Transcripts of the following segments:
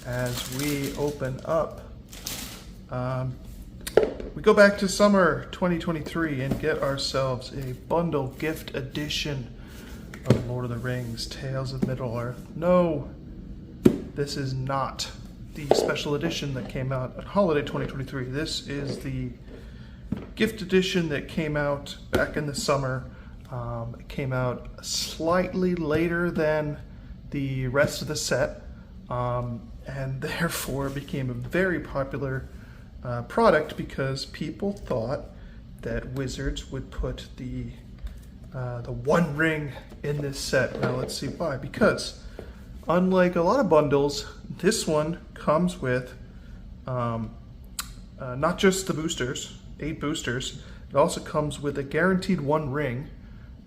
as we open up. We go back to summer 2023 and get ourselves a bundle gift edition of Lord of the Rings, Tales of Middle-earth. No, this is not the special edition that came out at Holiday 2023. This is the gift edition that came out back in the summer. It came out slightly later than the rest of the set, and therefore became a very popular product because people thought that Wizards would put the One Ring in this set. Now let's see why. Because unlike a lot of bundles, this one comes with not just the boosters, 8 boosters. It also comes with a guaranteed One Ring,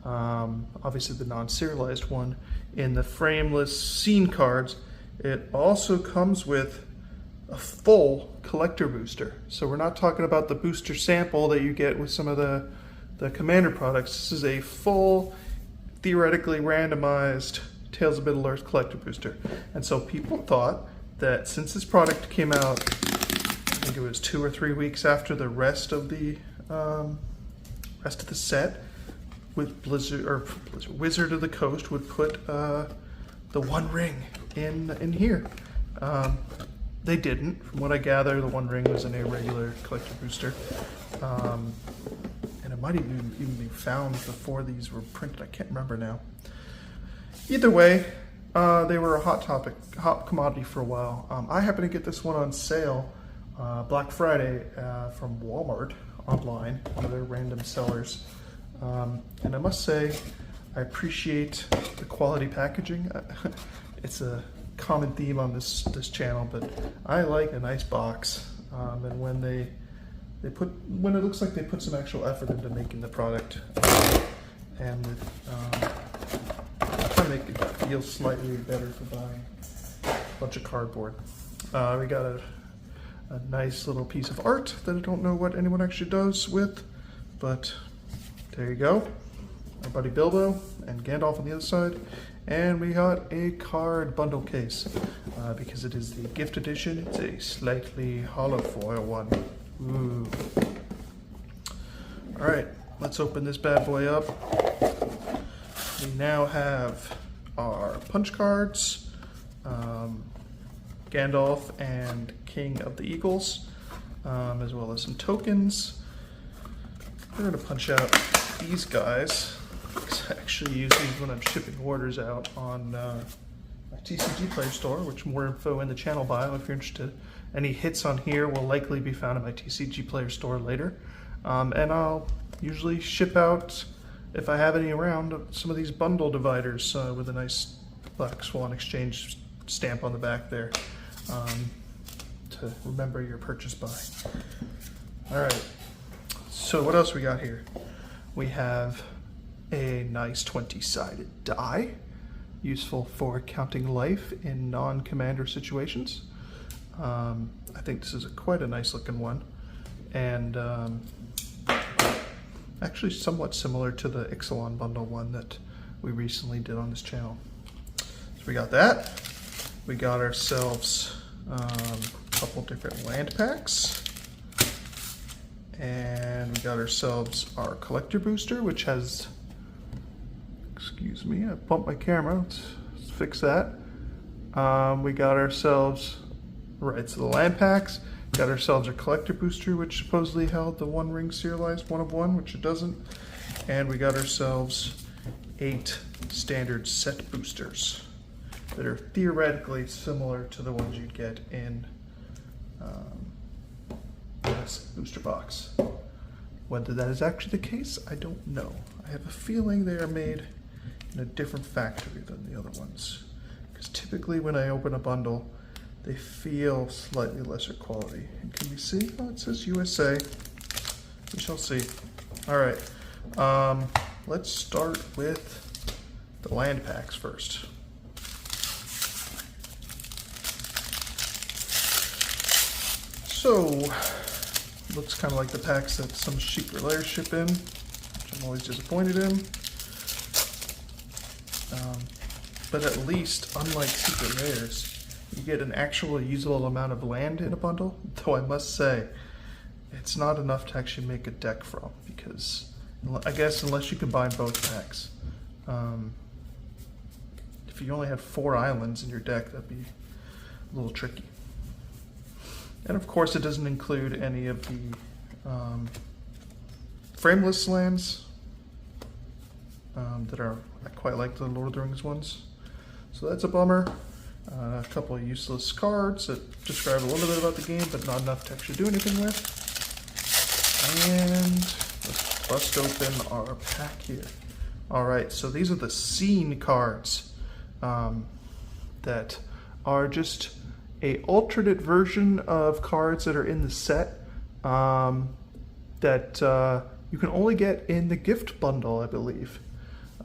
obviously the non-serialized one, in the frameless scene cards. It also comes with a full collector booster. So we're not talking about the booster sample that you get with some of the Commander products. This is a full, theoretically randomized Tales of Middle-earth collector booster. And so people thought that since this product came out, I think it was 2 or 3 weeks after the rest of the set, with Wizard of the Coast would put the One Ring in here. They didn't. From what I gather, the One Ring was an irregular collector booster. And it might even be found before these were printed. I can't remember now. Either way, they were a hot commodity for a while. I happened to get this one on sale Black Friday from Walmart online, one of their random sellers. And I must say, I appreciate the quality packaging. It's a common theme on this channel, but I like a nice box. And when when it looks like they put some actual effort into making the product, and try to make it feel slightly better for buying a bunch of cardboard. We got a nice little piece of art that I don't know what anyone actually does with, but there you go. Our buddy Bilbo and Gandalf on the other side. And we got a card bundle case. Because it is the gift edition, it's a slightly hollow foil one. Ooh. Alright, let's open this bad boy up. We now have our punch cards, Gandalf and King of the Eagles, as well as some tokens. We're going to punch out these guys. I actually use these when I'm shipping orders out on my TCG Player store, which more info in the channel bio if you're interested. Any hits on here will likely be found in my TCG Player store later. And I'll usually ship out, if I have any around, some of these bundle dividers with a nice Black Swan Exchange stamp on the back there to remember your purchase buy. Alright, so what else we got here? We have a nice 20-sided die, useful for counting life in non-commander situations. I think this is quite a nice looking one, and actually somewhat similar to the Ixalan bundle one that we recently did on this channel. So we got that. We got ourselves a couple different land packs, and we got ourselves our collector booster, which has, excuse me, I bumped my camera, let's fix that. We got ourselves, right, so the land packs, got ourselves our collector booster, which supposedly held the One Ring serialized 1 of 1, which it doesn't. And we got ourselves 8 standard set boosters that are theoretically similar to the ones you'd get in this booster box. Whether that is actually the case, I don't know. I have a feeling they are made in a different factory than the other ones, because typically when I open a bundle, they feel slightly lesser quality. And can we see? Oh, it says USA. We shall see. All right, let's start with the land packs first. So, looks kind of like the packs that some Secret Lair ship in, which I'm always disappointed in. But at least, unlike Secret Lairs, you get an actual usable amount of land in a bundle, though I must say, it's not enough to actually make a deck from, because I guess unless you combine both packs. If you only had 4 islands in your deck, that'd be a little tricky. And of course it doesn't include any of the frameless lands that are, I quite like the Lord of the Rings ones. So that's a bummer. A couple of useless cards that describe a little bit about the game, but not enough to actually do anything with. And let's bust open our pack here. Alright, so these are the scene cards that are just a alternate version of cards that are in the set that you can only get in the gift bundle, I believe.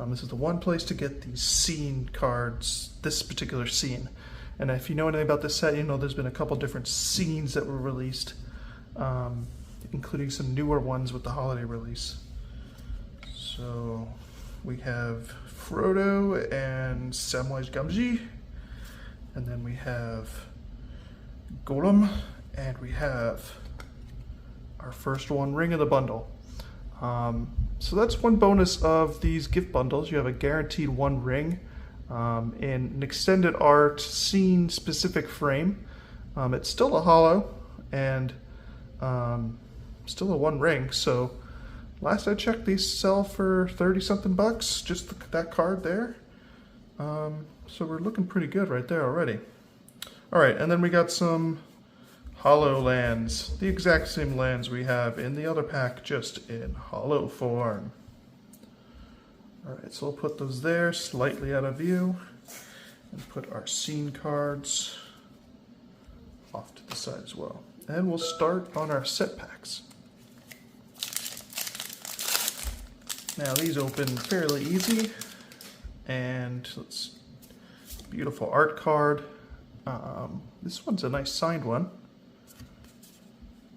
This is the one place to get these scene cards, this particular scene. And if you know anything about this set, you know there's been a couple different scenes that were released, including some newer ones with the holiday release. So we have Frodo and Samwise Gamgee, and then we have Gollum, and we have our first one ring of the bundle. So that's one bonus of these gift bundles. You have a guaranteed 1 ring in an extended art scene specific frame. It's still a holo and still a 1 ring. So last I checked, these sell for 30 something bucks, just that card there. So we're looking pretty good right there already. All right, and then we got some holo lands, the exact same lands we have in the other pack, just in holo form. All right, so we'll put those there, slightly out of view, and put our scene cards off to the side as well. And we'll start on our set packs. Now these open fairly easy, and let's, beautiful art card. This one's a nice signed one.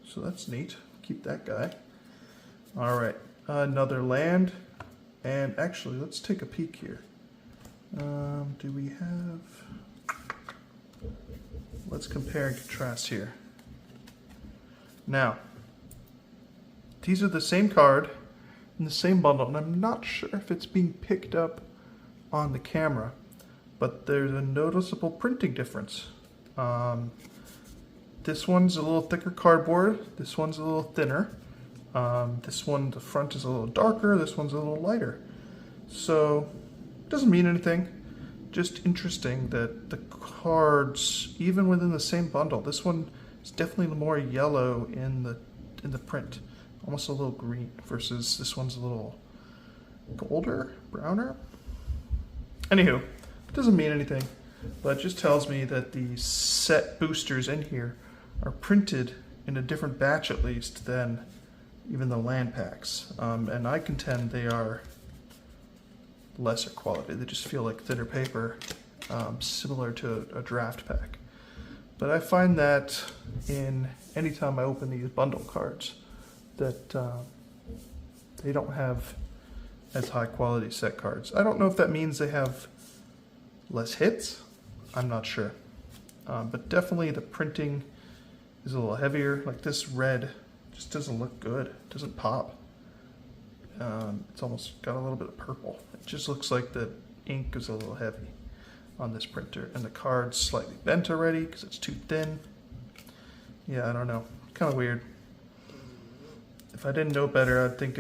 So that's neat. Keep that guy. All right, another land. And actually, let's take a peek here. Do we have... Let's compare and contrast here. Now, these are the same card in the same bundle, and I'm not sure if it's being picked up on the camera, but there's a noticeable printing difference. This one's a little thicker cardboard, this one's a little thinner. This one, the front is a little darker, this one's a little lighter. So, it doesn't mean anything. Just interesting that the cards, even within the same bundle, this one is definitely more yellow in the print. Almost a little green, versus this one's a little golder, browner. Anywho, it doesn't mean anything, but it just tells me that the set boosters in here are printed in a different batch at least than even the land packs. And I contend they are lesser quality. They just feel like thinner paper, similar to a draft pack. But I find that in any time I open these bundle cards that they don't have as high quality set cards. I don't know if that means they have less hits. I'm not sure. But definitely the printing is a little heavier. Like this red just doesn't look good. It doesn't pop. It's almost got a little bit of purple. It just looks like the ink is a little heavy on this printer. And the card's slightly bent already because it's too thin. Yeah, I don't know. Kind of weird. If I didn't know better, I'd think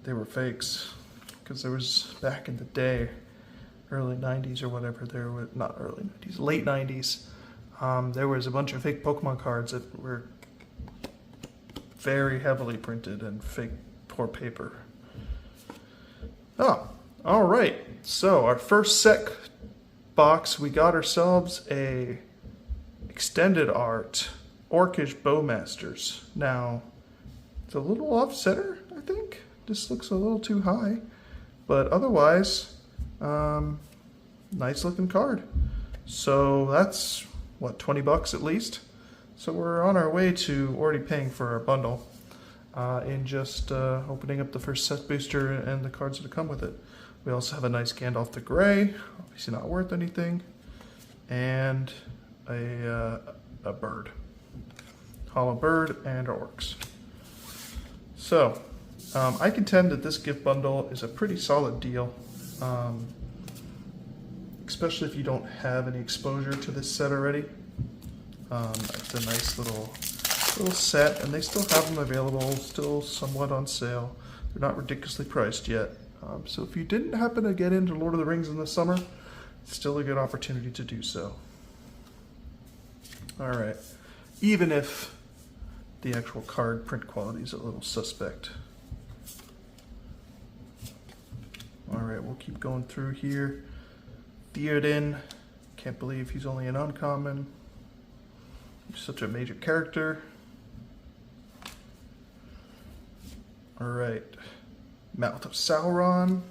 they were fakes. Because there was, back in the day, early 90s or whatever, there were, not early 90s, late 90s, there was a bunch of fake Pokemon cards that were very heavily printed and fake poor paper. Oh, all right. So our first set box, we got ourselves a extended art Orcish Bowmasters. Now, it's a little off center, I think. This looks a little too high, but otherwise, nice looking card. So that's what, 20 bucks at least. So we're on our way to already paying for our bundle in just opening up the first set booster and the cards that come with it. We also have a nice Gandalf the Grey, obviously not worth anything, and a bird. Hollow bird and orcs. So, I contend that this gift bundle is a pretty solid deal. Especially if you don't have any exposure to this set already. It's a nice little set, and they still have them available, still somewhat on sale. They're not ridiculously priced yet. So if you didn't happen to get into Lord of the Rings in the summer, it's still a good opportunity to do so. All right, even if the actual card print quality is a little suspect. All right, we'll keep going through here. Theoden, can't believe he's only an uncommon. He's such a major character. All right, Mouth of Sauron.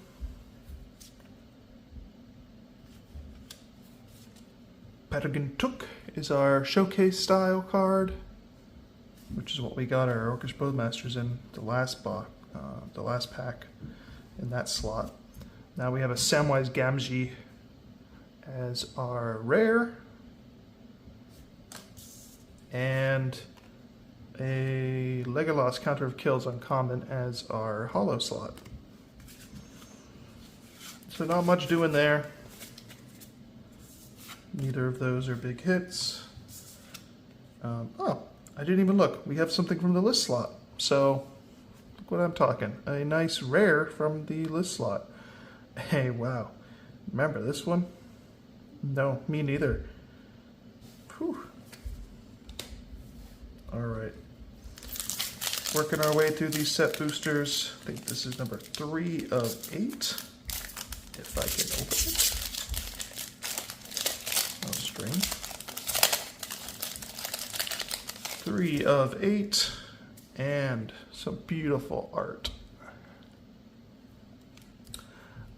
Patagon Took is our showcase style card, which is what we got our Orcish Bowmasters in the last pack in that slot. Now we have a Samwise Gamgee as our rare, and a Legolas Counter of Kills uncommon as our hollow slot. So not much doing there. Neither of those are big hits. Oh, I didn't even look. We have something from the list slot. So, look what I'm talking. A nice rare from the list slot. Hey, wow. Remember this one? No, me neither. Whew. Alright. Working our way through these set boosters. I think this is number 3 of 8. If I can open it. Oh, string. 3 of 8. And some beautiful art.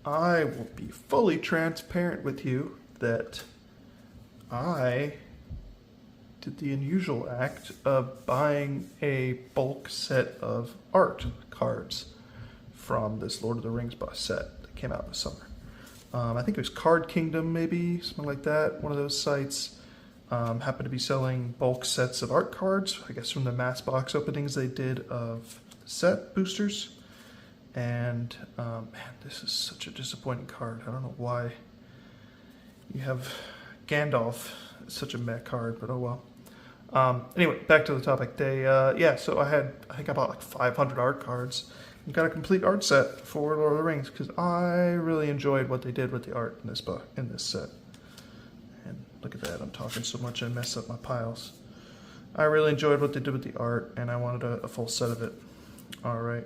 I will be fully transparent with you that I did the unusual act of buying a bulk set of art cards from this Lord of the Rings box set that came out in the summer. I think it was Card Kingdom, maybe, something like that, one of those sites. Happened to be selling bulk sets of art cards, I guess from the mass box openings they did of set boosters. And man, this is such a disappointing card. I don't know why you have Gandalf. It's such a meh card, but oh well. Anyway, back to the topic. Yeah, so I think I bought like 500 art cards and got a complete art set for Lord of the Rings because I really enjoyed what they did with the art in this book, in this set. And look at that, I'm talking so much I mess up my piles. I really enjoyed what they did with the art, and I wanted a full set of it. All right.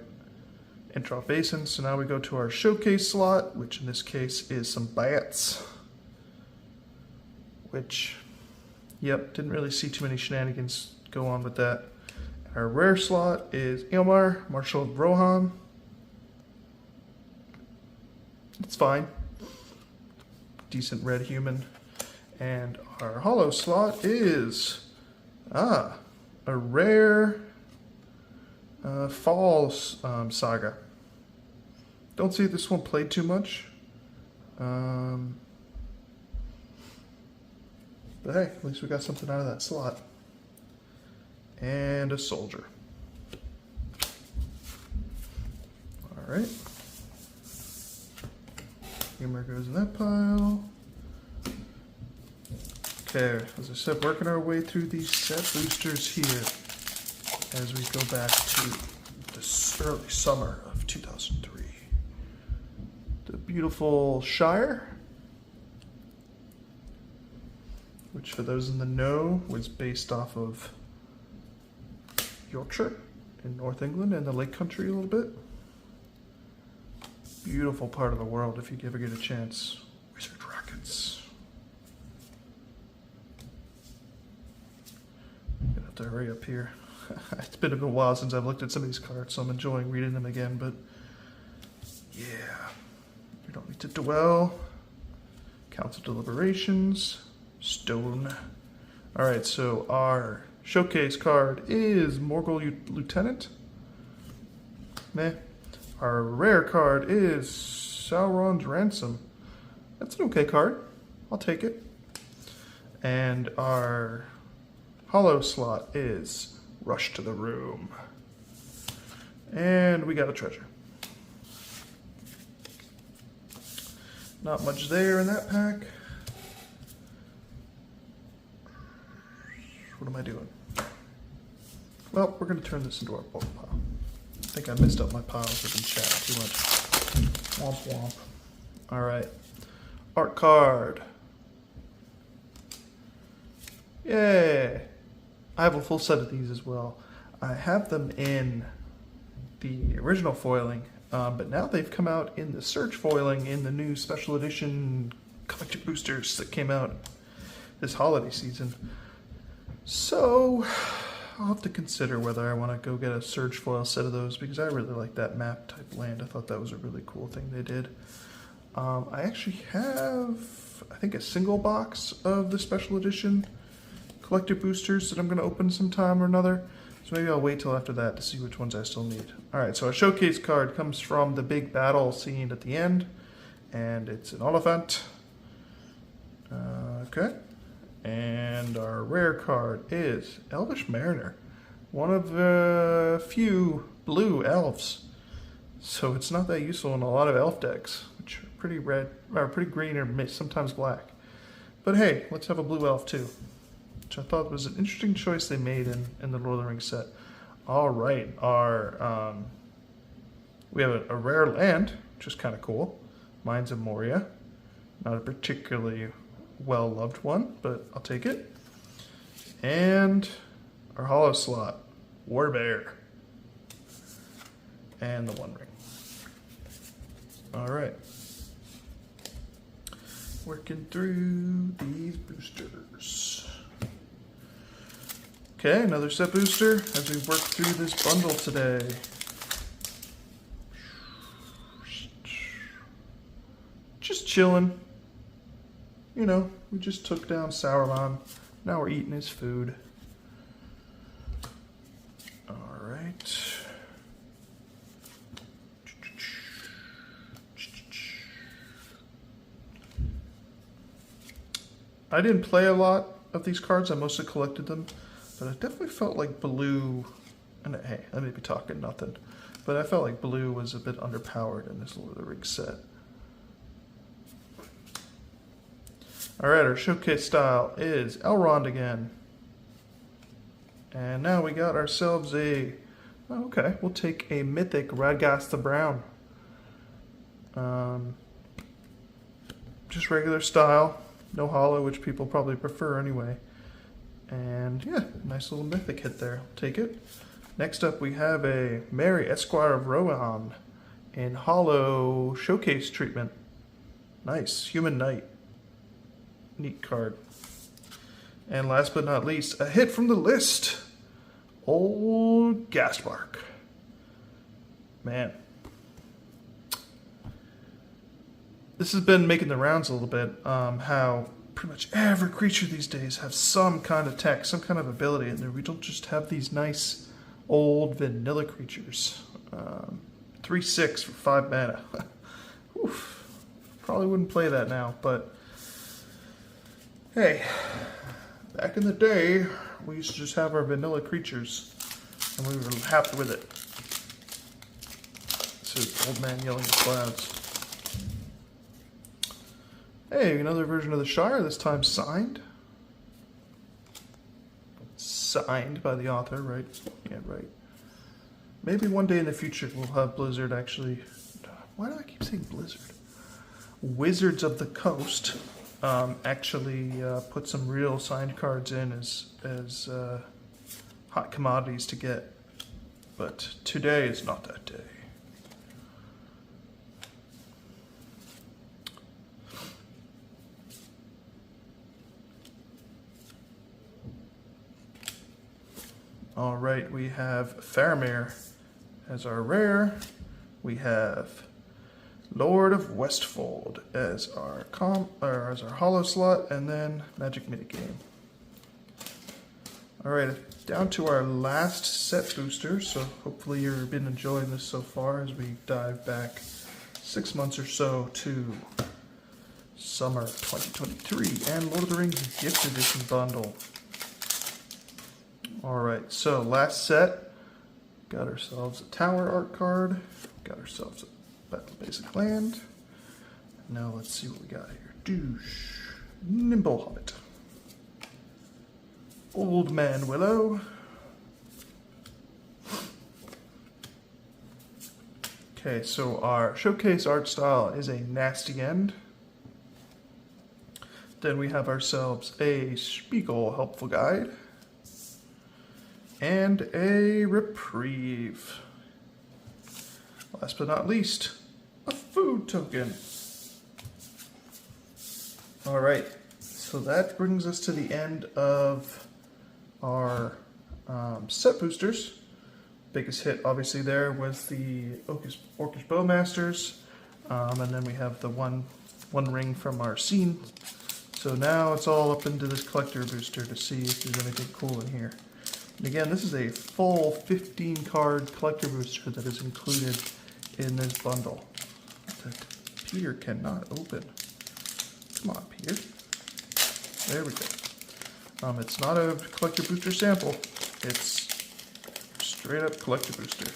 Intro Basin, so now we go to our showcase slot, which in this case is some bats. Which, yep, didn't really see too many shenanigans go on with that. Our rare slot is Eomer, Marshal of Rohan. It's fine. Decent red human. And our hollow slot is, a rare Fall Saga. Don't see this one played too much. But hey, at least we got something out of that slot. And a soldier. Alright. Humor goes in that pile. Okay, as I said, working our way through these set boosters here as we go back to the early summer of 2003. The beautiful Shire, which for those in the know was based off of Yorkshire in North England and the Lake Country a little bit. Beautiful part of the world if you ever get a chance. Wizard Rockets. I'm gonna have to hurry up here. It's been a while since I've looked at some of these cards, so I'm enjoying reading them again, but yeah. We don't need to dwell. Council Deliberations. Stone. Alright, so our showcase card is Morgul Lieutenant. Meh. Our rare card is Sauron's Ransom. That's an okay card. I'll take it. And our hollow slot is Rush to the Room. And we got a treasure. Not much there in that pack. What am I doing? Well, we're going to turn this into our bulk pile. I think I messed up my piles. I've been chatting too much. Womp womp. Alright. Art card. Yay! I have a full set of these as well. I have them in the original foiling, but now they've come out in the Surge foiling in the new special edition collector boosters that came out this holiday season. So I'll have to consider whether I want to go get a Surge foil set of those, because I really like that map type land. I thought that was a really cool thing they did. I actually have, I think, a single box of the special edition collector boosters that I'm going to open sometime or another. So maybe I'll wait till after that to see which ones I still need. Alright, so our showcase card comes from the big battle scene at the end. And it's an Oliphant. Okay. And our rare card is Elvish Mariner. One of the few blue elves. So it's not that useful in a lot of elf decks, which are pretty red, or pretty green, or sometimes black. But hey, let's have a blue elf too. Which I thought was an interesting choice they made in the Lord of the Rings set. Alright, we have a rare land, which is kind of cool. Mines of Moria. Not a particularly well-loved one, but I'll take it. And our hollow slot, Warbear. And the One Ring. Alright. Working through these boosters. Okay, another set booster as we work through this bundle today. Just chilling. You know, we just took down Sauron. Now we're eating his food. Alright. I didn't play a lot of these cards. I mostly collected them. But I definitely felt like blue, and hey, I may be talking nothing, but I felt like blue was a bit underpowered in this Lord of the Rings set. Alright, our showcase style is Elrond again. And now we got ourselves a, okay, we'll take a mythic Radagast the Brown. Just regular style, no hollow, which people probably prefer anyway. And yeah, nice little mythic hit there. I'll take it. Next up we have a Merry Esquire of Rohan in hollow showcase treatment. Nice. Human Knight. Neat card. And last but not least, a hit from the list. Old Gaspark. Man. This has been making the rounds a little bit, how pretty much every creature these days have some kind of tech, some kind of ability in there. We don't just have these nice old vanilla creatures. 3/6 for 5 mana. Oof. Probably wouldn't play that now, but hey, back in the day, we used to just have our vanilla creatures, and we were happy with it. So, old man yelling at clouds. Hey, another version of the Shire, this time signed. Signed by the author, right? Yeah, right. Maybe one day in the future we'll have Blizzard actually... Why do I keep saying Blizzard? Wizards of the Coast actually put some real signed cards in as hot commodities to get. But today is not that day. Alright, we have Faramir as our rare. We have Lord of Westfold as our hollow slot, and then Magic Minigame. Alright, down to our last set booster, so hopefully you've been enjoying this so far as we dive back 6 months or so to Summer 2023 and Lord of the Rings Gift Edition bundle. Alright, so last set, got ourselves a Tower art card, got ourselves a Battle Basic Land. Now let's see what we got here. Douche, Nimble Hobbit, Old Man Willow, okay, so our showcase art style is a Nasty End. Then we have ourselves a Spiegel Helpful Guide and a Reprieve. Last but not least, a food token. All right, so that brings us to the end of our set boosters. Biggest hit obviously there was the Orcish Bowmasters, and then we have the one ring from our scene. So now it's all up into this collector booster to see if there's anything cool in here. And again, this is a full 15 card collector booster that is included in this bundle that Peter cannot open. Come on, Peter. There we go. It's not a collector booster sample. It's straight up collector booster.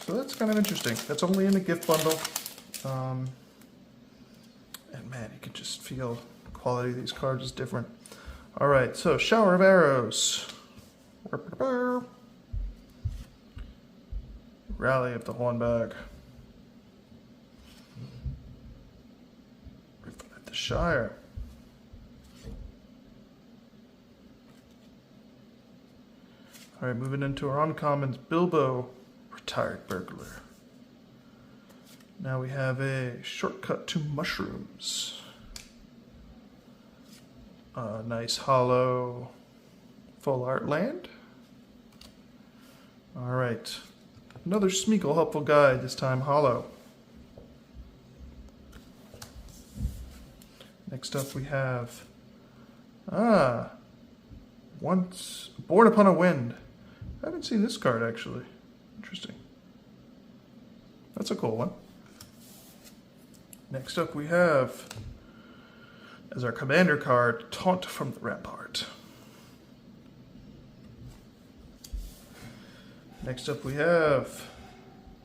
So that's kind of interesting. That's only in a gift bundle. And man, you can just feel the quality of these cards is different. All right, so Shower of Arrows. Rally of the Hornbag. Reflect the Shire. All right, moving into our uncommons, Bilbo, Retired Burglar. Now we have a Shortcut to Mushrooms. A nice hollow full art land. All right, another Smeagol Helpful Guide, this time hollow. Next up we have, Once Born Upon a Wind. I haven't seen this card actually. Interesting. That's a cool one. Next up we have, as our commander card, Taunt from the Rampart. Next up we have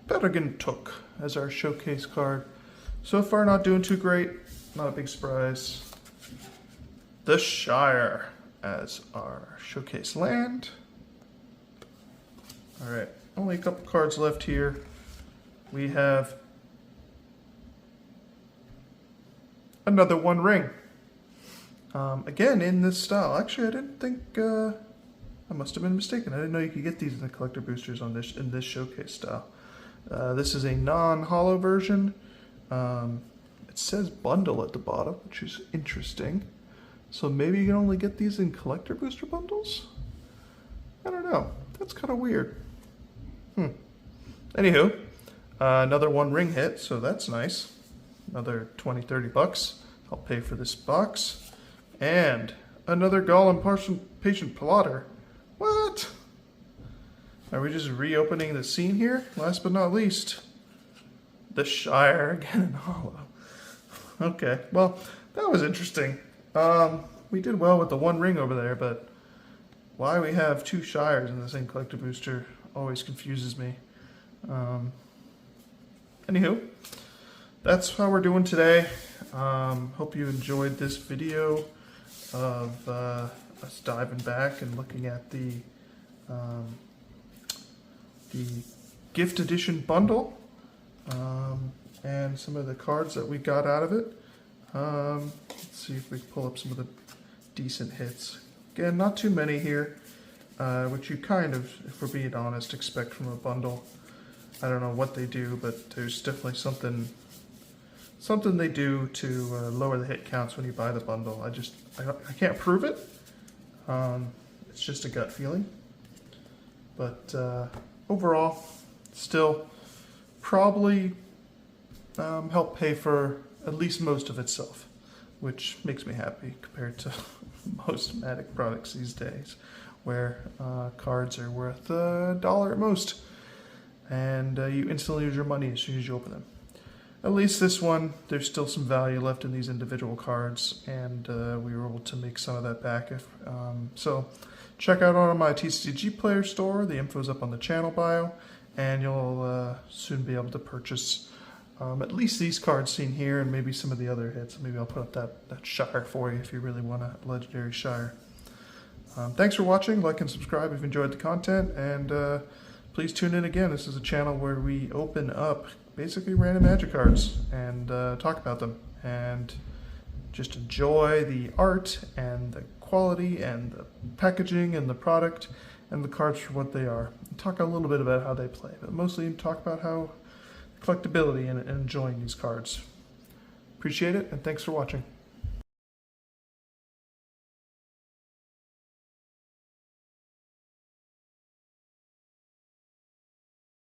Bergen Took as our showcase card. So far not doing too great, not a big surprise. The Shire as our showcase land. Alright, only a couple cards left here. We have another One Ring. Again, in this style. Actually, I didn't think, I must have been mistaken. I didn't know you could get these in the collector boosters on this in this showcase style. This is a non-hollow version. It says bundle at the bottom, which is interesting. So maybe you can only get these in collector booster bundles? I don't know. That's kind of weird. Anywho, another One Ring hit, so that's nice. Another 20-30 bucks. I'll pay for this box. And another Gollum Patient Plotter. What? Are we just reopening the scene here? Last but not least, the Shire again in hollow. Okay, well, that was interesting. We did well with the One Ring over there, but why we have two Shires in the same collector booster always confuses me. Anywho, that's how we're doing today. Hope you enjoyed this video of us diving back and looking at the gift edition bundle and some of the cards that we got out of it. Let's see if we can pull up some of the decent hits. Again, not too many here, which you kind of, if we're being honest, expect from a bundle. I don't know what they do, but there's definitely something they do to lower the hit counts when you buy the bundle. I can't prove it. It's just a gut feeling. But overall, still probably help pay for at least most of itself, which makes me happy compared to most Matic products these days, where cards are worth $1 at most, and you instantly lose your money as soon as you open them. at least this one, there's still some value left in these individual cards, and we were able to make some of that back. So check out on my TCG Player store. The info is up on the channel bio, and you'll soon be able to purchase at least these cards seen here, and maybe some of the other hits. Maybe I'll put up that Shire for you if you really want a legendary Shire. Thanks for watching. Like and subscribe if you enjoyed the content, and please tune in again. This is a channel where we open up basically random Magic cards and talk about them, and just enjoy the art and the quality and the packaging and the product and the cards for what they are. Talk a little bit about how they play, but mostly talk about how collectability and enjoying these cards. Appreciate it, and thanks for watching.